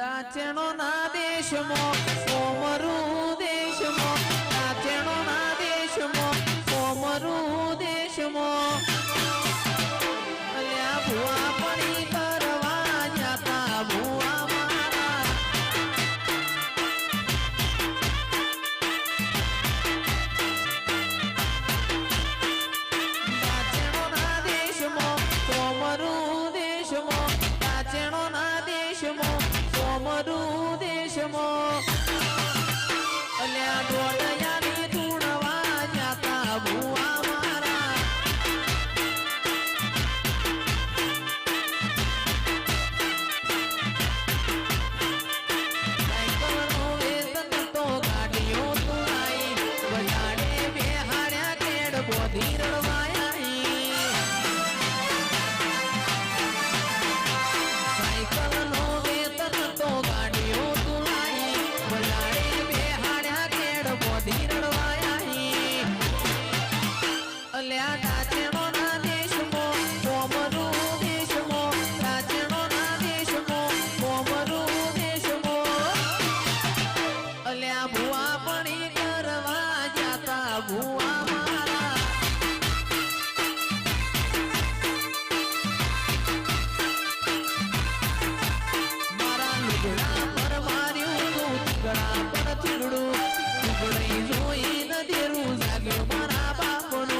દાચેણો ના દેશમાં કોમરું દેશમાં દાચેણો ના દેશમાં કોમરું દેશમાં અલ્યા ભુવા પડી કરવા જાતા ભુવા મારા દાચેણો ના દેશમાં કોમરું દેશમાં દાચેણો ના દેશમાં કોમરું દેશમાં અલ્યા દોડયાની ધૂણવા જાતા ભુવા મારા સાયકલનો વેતન તો ગાડીઓ તુરાઈ બજાડે બેહાડ્યા કેડ બોધી રડવાયા સાયકલનો વેતન તો ગાડીઓ તુલાઈ બજાડે બેહાડ્યા કેડ બોધી રડવાયા અલ્યા દાચેણો ના દેશમાં કોમરું દેશમાં દાચેણો ના દેશમાં કોમરું દેશમાં અલ્યા ભુવા પડી કરવા જાતા ભુવા મારા લુગડા પર માર્યું તું તીગડા પર થીગડું લુગડઈ જોઈ ન દેરું જાગ્યો મારા બાપનું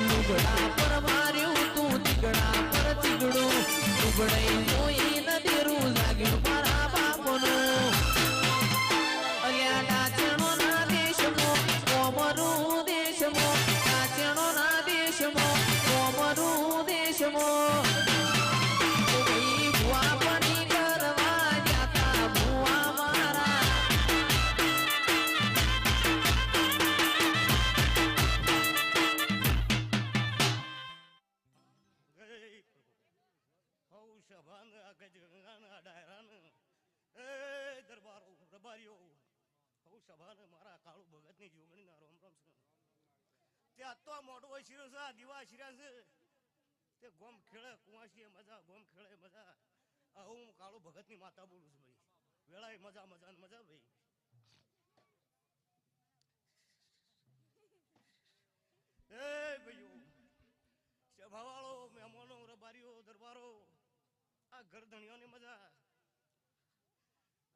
લુગડા પર માર્યું તું તીગડા પર થીગડું લુગડઈ જોઈ ન દેરું જાગ્યો મારા બાપનું અલ્યા દાચેણો ના દેશમાં કોમરું દેશમાં દાચેણો ના દેશમાં કોમરું દેશમાં ભુવા પડી કરવા જાતા ભુવા મારા દરબારો રબારીઓ હઉ સભાન મારા કાળુ ભગત ની જોગણી ના રોમ રોમ છે ત્યાં તો મોટો શિરો છે દીવા શિરા છે તે ગોમ ખેડે કુવાસી મજા ગોમ ખેડે મજા હું કાળુ ભગત ની માતા બોલું છું ભાઈ વેળાએ મજા મજા મજા ભાઈ એ ભાઈઓ સભાવાળો મહેમાનો રબારીઓ દરબારો આ ગરદણીઓની મજા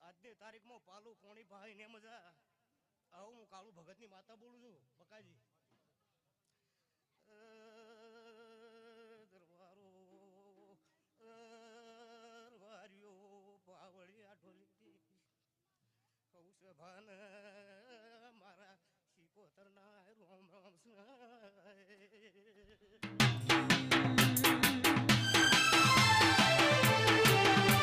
આજની તારીખમાં પાલું પોણી ભાઈ ને મજા હું કાળુ ભગત ની માતા બોલું છું બકાજી દરબારો દરબારીઓ પાવળી આ ઢોલી કૌશભાન મારા શીકોતર ના રોમ રોમ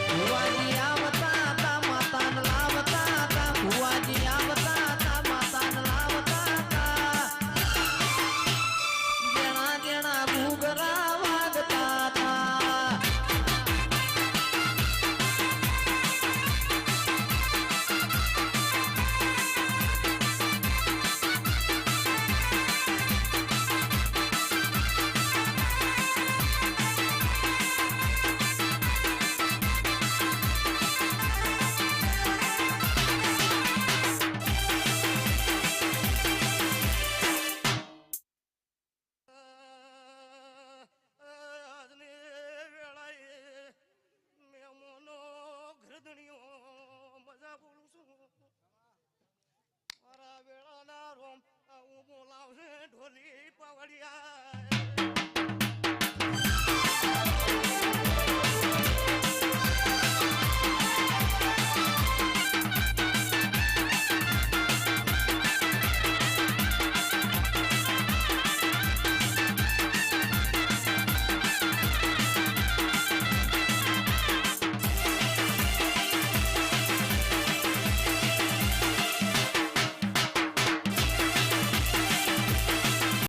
ભુવાજી આવતા તા માતાન લાવતા તા ભુવાજી આવતા તા માતાન લાવતા તા જેણા જેણા ઘૂઘરા વાગતા તા મજા બોલું છું મારા વેળાના રોમ હું બોલાવશે ઢોલી પાવડિયા